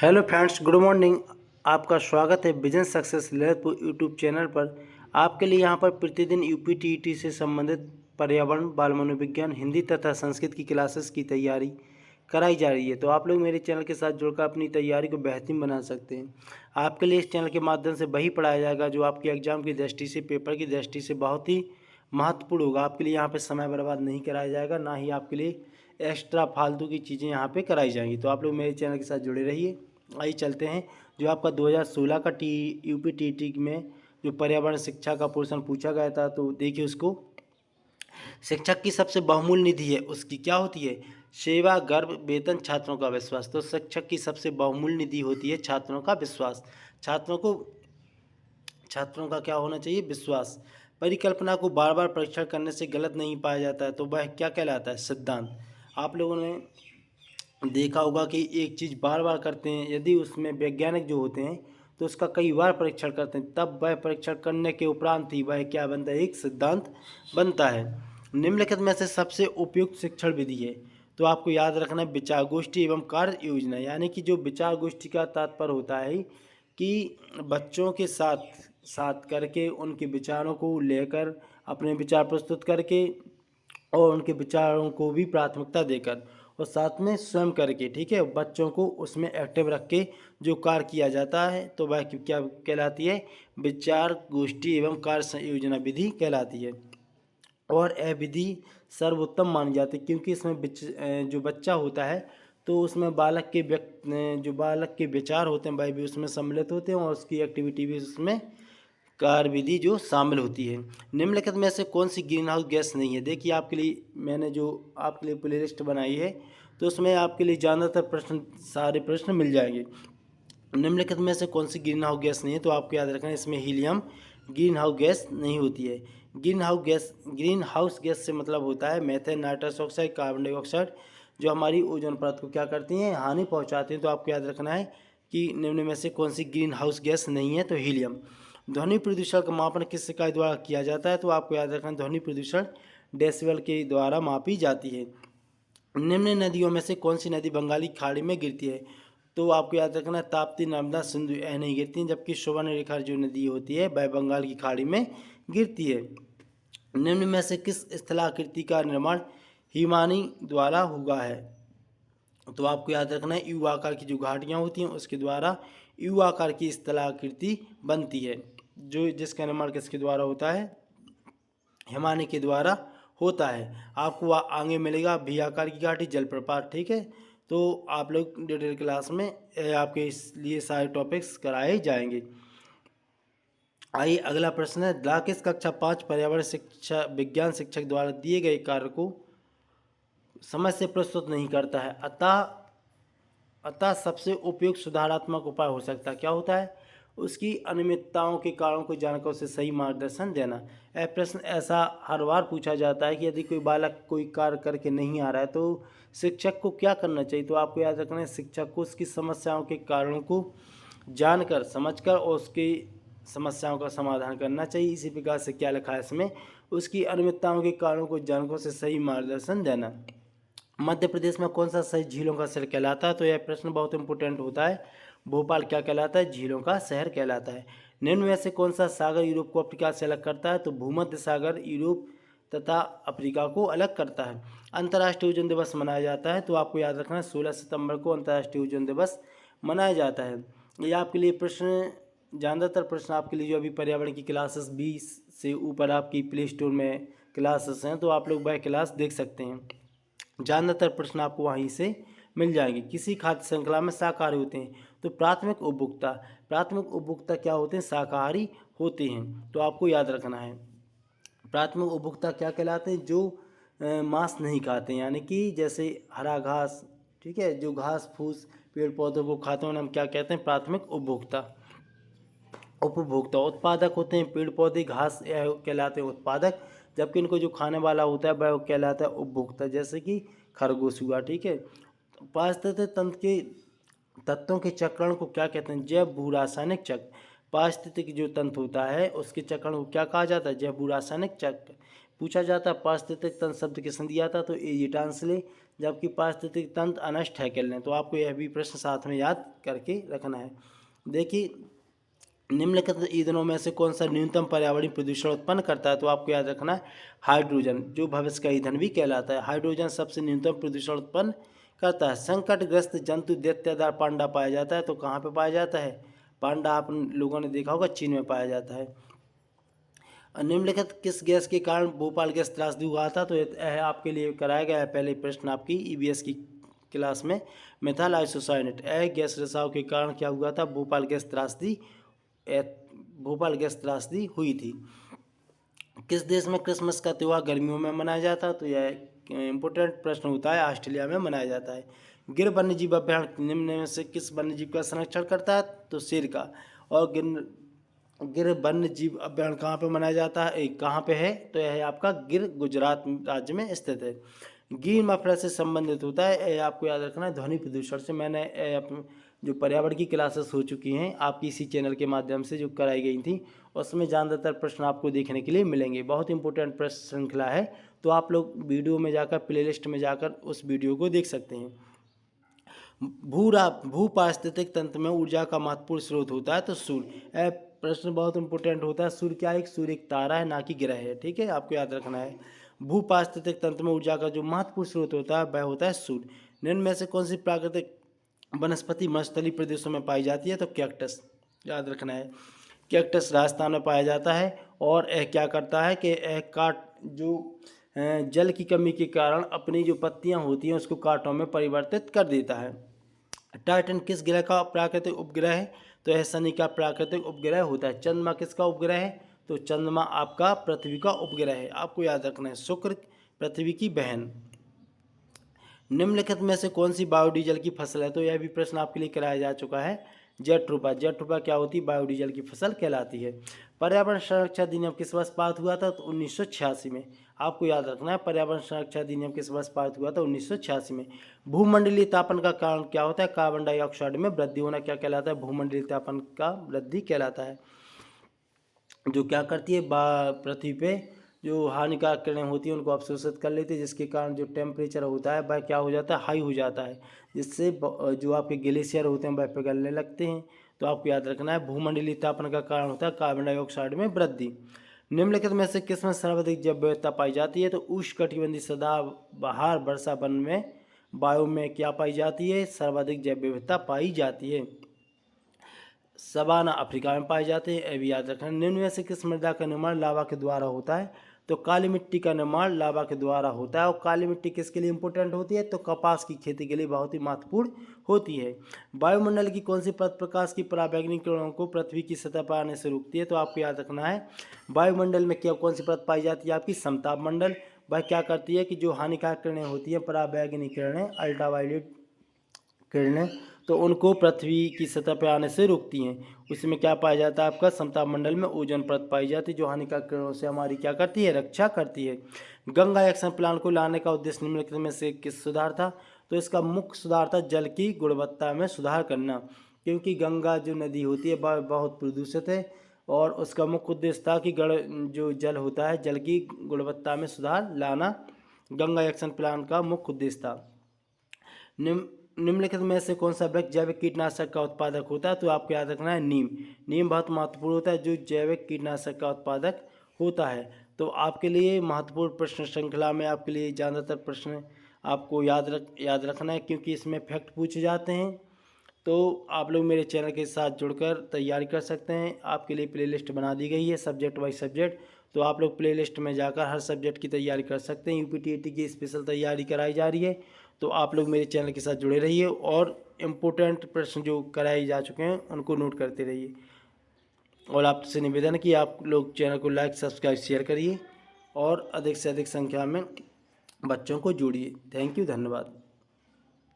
Hello friends, good morning. आपका स्वागत है business success Laharpur YouTube channel पर। आपके लिए यहां पर प्रतिदिन यूपीटीईटी से संबंधित पर्यावरण, बाल मनोविज्ञान, हिंदी तथा संस्कृत की क्लासेस की तैयारी कराई जा रही है। तो आप लोग मेरे चैनल के साथ जुड़कर अपनी तैयारी को बेहतरीन बना सकते हैं। आपके लिए इस चैनल के माध्यम से वही पढ़ाया जाएगा जो आपके एग्जाम की दृष्टि से, पेपर की दृष्टि से बहुत ही महत्वपूर्ण होगा। आपके लिए यहाँ पर समय बर्बाद नहीं कराया जाएगा, ना ही आपके लिए एक्स्ट्रा फालतू की चीज़ें यहाँ पे कराई जाएंगी। तो आप लोग मेरे चैनल के साथ जुड़े रहिए। आइए चलते हैं। जो आपका 2016 का यूपीटीटी में जो पर्यावरण शिक्षा का पोर्शन पूछा गया था, तो देखिए उसको। शिक्षक की सबसे बहुमूल्य निधि है, उसकी क्या होती है? सेवा, गर्व, वेतन, छात्रों का विश्वास। तो शिक्षक की सबसे बहुमूल्य निधि होती है छात्रों का विश्वास। छात्रों का क्या होना चाहिए? विश्वास। परिकल्पना को बार बार परीक्षण करने से गलत नहीं पाया जाता है, तो वह क्या कहलाता है? सिद्धांत। आप लोगों ने देखा होगा कि एक चीज़ बार बार करते हैं, यदि उसमें वैज्ञानिक जो होते हैं तो उसका कई बार परीक्षण करते हैं, तब वह परीक्षण करने के उपरांत ही वह क्या बनता है? एक सिद्धांत बनता है। निम्नलिखित में से सबसे उपयुक्त शिक्षण विधि है, तो आपको याद रखना है विचार गोष्ठी एवं कार्य योजना। यानी कि जो विचार गोष्ठी का तात्पर्य होता है कि बच्चों के साथ साथ करके उनके विचारों को लेकर अपने विचार प्रस्तुत करके और उनके विचारों को भी प्राथमिकता देकर और साथ में स्वयं करके, ठीक है, बच्चों को उसमें एक्टिव रख के जो कार्य किया जाता है, तो वह क्या कहलाती है? विचार गोष्ठी एवं कार्य संयोजना विधि कहलाती है। और यह विधि सर्वोत्तम मानी जाती है, क्योंकि इसमें जो बच्चा होता है तो उसमें जो बालक के विचार होते हैं वह भी उसमें सम्मिलित होते हैं और उसकी एक्टिविटी भी उसमें कार्यविधि जो शामिल होती है। निम्नलिखित में से कौन सी ग्रीन हाउस गैस नहीं है? देखिए, आपके लिए मैंने जो आपके लिए प्ले लिस्ट बनाई है, तो उसमें आपके लिए ज़्यादातर सारे प्रश्न मिल जाएंगे। निम्नलिखित में से कौन सी ग्रीन हाउस गैस नहीं है? तो आपको याद रखना है, इसमें हीलियम ग्रीन हाउस गैस नहीं होती है। ग्रीन हाउस गैस से मतलब होता है methane, nitrous oxide, carbon dioxide, जो हमारी ओजोन परत को क्या करती हैं? हानि पहुंचाती हैं। तो आपको याद रखना है कि निम्न में से कौन सी ग्रीन हाउस गैस नहीं है? तो हीलियम। ध्वनि प्रदूषण का मापन किस इकाई द्वारा किया जाता है? तो आपको याद रखना है ध्वनि प्रदूषण डेसिबल के द्वारा मापी जाती है। निम्न नदियों में से कौन सी नदी बंगाली खाड़ी में गिरती है? तो आपको याद रखना है ताप्ती, नर्मदा, सिंधु, यह नहीं गिरती हैं, जबकि सुवर्णरेखा जो नदी होती है वह बंगाल की खाड़ी में गिरती है। निम्न में से किस स्थलाकृति का निर्माण हिमानी द्वारा हुआ है? तो आपको याद रखना है यू आकार की जो घाटियाँ होती हैं उसके द्वारा यू आकार की स्थलाकृति बनती है, जो जिसका निर्माण किसके द्वारा होता है? हिमानी के द्वारा होता है। आपको आगे मिलेगा भी आकार की घाटी, जलप्रपात, ठीक है। तो आप लोग डिटेल क्लास में आपके लिए सारे टॉपिक्स कराए जाएंगे। आइए अगला प्रश्न है, किस कक्षा 5 पर्यावरण शिक्षा विज्ञान शिक्षक द्वारा दिए गए कार्य को समझ से प्रस्तुत नहीं करता है, अतः सबसे उपयुक्त सुधारात्मक उपाय हो सकता है? क्या होता है? उसकी अनियमितताओं के कारणों को जानकर उसे सही मार्गदर्शन देना। यह प्रश्न ऐसा हर बार पूछा जाता है कि यदि कोई बालक कोई कार्य करके नहीं आ रहा है तो शिक्षक को क्या करना चाहिए? तो आपको याद रखना है शिक्षक को उसकी समस्याओं के कारणों को जानकर, समझकर और उसकी समस्याओं का समाधान करना चाहिए। इसी प्रकार से क्या लिखा है इसमें? उसकी अनियमितताओं के कारणों को जानकर उसे सही मार्गदर्शन देना। मध्य प्रदेश में कौन सा शहर झीलों का शहर कहलाता है? तो यह प्रश्न बहुत इंपॉर्टेंट होता है। भोपाल क्या कहलाता है? झीलों का शहर कहलाता है। निम्न में से कौन सा सागर यूरोप को अफ्रीका से अलग करता है? तो भूमध्य सागर यूरोप तथा अफ्रीका को अलग करता है। अंतर्राष्ट्रीय ओजोन दिवस मनाया जाता है, तो आपको याद रखना है 16 सितंबर को अंतर्राष्ट्रीय ओजोन दिवस मनाया जाता है। ये आपके लिए प्रश्न, ज़्यादातर प्रश्न आपके लिए जो अभी पर्यावरण की क्लासेस 20 से ऊपर आपकी प्ले स्टोर में क्लासेस हैं, तो आप लोग वह क्लास देख सकते हैं। ज़्यादातर प्रश्न आपको वहीं से मिल जाएंगे। किसी खाद्य श्रृंखला में शाकाहारी होते हैं? तो प्राथमिक उपभोक्ता क्या होते हैं? शाकाहारी होते हैं। तो आपको याद रखना है प्राथमिक उपभोक्ता क्या कहलाते हैं? जो मांस नहीं खाते हैं, यानी कि जैसे हरा घास, ठीक है, जो घास फूस पेड़ पौधों को खाते हैं, हम क्या कहते हैं? प्राथमिक उपभोक्ता उत्पादक होते हैं पेड़ पौधे घास, यह कहलाते हैं उत्पादक, जबकि इनको जो खाने वाला होता है वह कहलाता है उपभोक्ता, जैसे कि खरगोश हुआ, ठीक है। पारिस्थितिक तंत्र के तत्वों के चक्रण को क्या कहते हैं? जैव भू रासायनिक चक्र। पारिस्थितिक जो तंत्र होता है उसके चक्रण को क्या कहा जाता है? जैव भू रासायनिक चक्र। पूछा जाता है पारिस्थितिक तंत्र शब्द किसने दिया था? तो एजी टांसले। जबकि पारिस्थितिक तंत्र अनष्ट है केल्विन। तो आपको यह भी प्रश्न साथ में याद करके रखना है। देखिए, निम्नलिखित ईंधनों में से कौन सा न्यूनतम पर्यावरणीय प्रदूषण उत्पन्न करता है? तो आपको याद रखना है हाइड्रोजन, जो भविष्य का ईंधन भी कहलाता है। हाइड्रोजन सबसे न्यूनतम प्रदूषण उत्पन्न करता है। संकटग्रस्त जंतु दैत्यदार पांडा पाया जाता है। तो कहाँ पे पाया जाता है? पांडा आप लोगों ने देखा होगा, चीन में पाया जाता है। निम्नलिखित किस गैस के कारण भोपाल गैस त्रासदी हुआ था? तो यह आपके लिए कराया गया है पहले प्रश्न आपकी ईवीएस की क्लास में। मिथाइल आइसोसाइनेट, यह गैस रिसाव के कारण क्या हुआ था? भोपाल गैस त्रासदी हुई थी। किस देश में क्रिसमस का त्यौहार गर्मियों में मनाया जाता है? तो यह इम्पोर्टेंट प्रश्न होता है, ऑस्ट्रेलिया में मनाया जाता है। गिर वन्यजीव अभ्यारण्य निम्न में से किस वन्यजीव का संरक्षण करता है? तो शेर का। और गिर वन्य जीव अभ्यारण्य कहाँ पे मनाया जाता है, कहाँ पे है? तो यह है आपका गिर, गुजरात राज्य में स्थित है। गिर मफलर से संबंधित होता है, यह आपको याद रखना है ध्वनि प्रदूषण से। मैंने जो पर्यावरण की क्लासेस हो चुकी हैं आपकी इसी चैनल के माध्यम से जो कराई गई थी, उसमें ज़्यादातर प्रश्न आपको देखने के लिए मिलेंगे। बहुत इंपॉर्टेंट प्रश्न श्रृंखला है, तो आप लोग वीडियो में जाकर, प्लेलिस्ट में जाकर उस वीडियो को देख सकते हैं। भू पारिस्थितिक तंत्र में ऊर्जा का महत्वपूर्ण स्रोत होता है? तो सूर्य। प्रश्न बहुत इंपॉर्टेंट होता है। सूर्य क्या है? सूर्य एक तारा है, ना कि ग्रह है। ठीक है, आपको याद रखना है। भू पारिस्थितिक तंत्र में ऊर्जा का जो महत्वपूर्ण स्रोत होता है वह होता है सूर्य। निम्न में से कौन सी प्राकृतिक वनस्पति मरुस्थलीय प्रदेशों में पाई जाती है? तो कैक्टस, याद रखना है। कैक्टस राजस्थान में पाया जाता है और यह क्या करता है कि यह जल की कमी के कारण अपनी जो पत्तियां होती हैं उसको कांटों में परिवर्तित कर देता है। टाइटन किस ग्रह का प्राकृतिक उपग्रह है? तो यह शनि का प्राकृतिक उपग्रह होता है। चंद्रमा किसका उपग्रह है? तो चंद्रमा आपका पृथ्वी का उपग्रह है। आपको याद रखना है शुक्र पृथ्वी की बहन। निम्नलिखित में से कौन सी बायोडीजल की फसल है? तो यह भी प्रश्न आपके लिए कराया जा चुका है। जेट्रोफा। जेट्रोफा क्या होती है? बायोडीजल की फसल कहलाती है। पर्यावरण संरक्षण अधिनियम किस वर्ष पारित हुआ था? तो 1986 में। आपको याद रखना है पर्यावरण संरक्षण अधिनियम किस वर्ष पारित हुआ था? 1986 में। भूमंडलीय तापन का कारण क्या होता है? कार्बन डाइऑक्साइड में वृद्धि होना क्या कहलाता है? भूमंडलीय तापन का वृद्धि कहलाता है। जो क्या करती है, पृथ्वी पे जो हानिकारक किरणें होती हैं उनको अवशोषित कर लेती है, जिसके कारण जो टेम्परेचर होता है वह क्या हो जाता है? हाई हो जाता है, जिससे जो आपके ग्लेशियर होते हैं वह पिघलने लगते हैं। तो आपको याद रखना है भूमंडलीय तापन का कारण होता है कार्बन डाइऑक्साइड में वृद्धि। निम्नलिखित में से किसमें सर्वाधिक जैव विविधता पाई जाती है? तो उष्णकटिबंधीय सदाबहार वर्षा वन में, वायु में क्या पाई जाती है? सर्वाधिक जैव विविधता पाई जाती है। सवाना अफ्रीका में पाए जाते हैं, ये भी याद रखना। निम्न में से किस मृदा का निर्माण लावा के द्वारा होता है? तो काली मिट्टी का निर्माण लावा के द्वारा होता है। और काली मिट्टी किसके लिए इंपॉर्टेंट होती है? तो कपास की खेती के लिए बहुत ही महत्वपूर्ण होती है। वायुमंडल की कौन सी परत प्रकाश की पराबैंगनी किरणों को पृथ्वी की सतह पर आने से रोकती है? तो आपको याद रखना है वायुमंडल में क्या कौन सी परत पाई जाती है? आपकी समताप मंडल। वह क्या करती है कि जो हानिकारक किरणें होती हैं, पराबैंगनी किरणें, अल्ट्रावायलेट किरणें, तो उनको पृथ्वी की सतह पर आने से रोकती हैं। उसमें क्या पाया जाता है? आपका समताप मंडल में ओजोन परत पाई जाती है, जो हानिकारक किरणों से हमारी क्या करती है? रक्षा करती है। गंगा एक्शन प्लान को लाने का उद्देश्य निम्नलिखित में से किस सुधार था? तो इसका मुख्य सुधार था जल की गुणवत्ता में सुधार करना, क्योंकि गंगा जो नदी होती है वह बहुत प्रदूषित है और उसका मुख्य उद्देश्य था कि जो जल होता है जल की गुणवत्ता में सुधार लाना गंगा एक्शन प्लान का मुख्य उद्देश्य था। निम्नलिखित में से कौन सा वृक्ष जैविक कीटनाशक का उत्पादक होता है? तो आपको याद रखना है नीम। नीम बहुत महत्वपूर्ण होता है, जो जैविक कीटनाशक का उत्पादक होता है। तो आपके लिए महत्वपूर्ण प्रश्न श्रृंखला में आपके लिए ज़्यादातर प्रश्न आपको याद रखना है, क्योंकि इसमें फैक्ट पूछे जाते हैं। तो आप लोग मेरे चैनल के साथ जुड़कर तैयारी कर सकते हैं। आपके लिए प्लेलिस्ट बना दी गई है सब्जेक्ट वाइज सब्जेक्ट, तो आप लोग प्लेलिस्ट में जाकर हर सब्जेक्ट की तैयारी कर सकते हैं। यूपीटीईटी की स्पेशल तैयारी कराई जा रही है, तो आप लोग मेरे चैनल के साथ जुड़े रहिए और इम्पोर्टेंट प्रश्न जो कराए जा चुके हैं उनको नोट करते रहिए। और आपसे निवेदन है कि आप लोग चैनल को लाइक, सब्सक्राइब, शेयर करिए और अधिक से अधिक संख्या में बच्चों को जोड़िए। थैंक यू, धन्यवाद।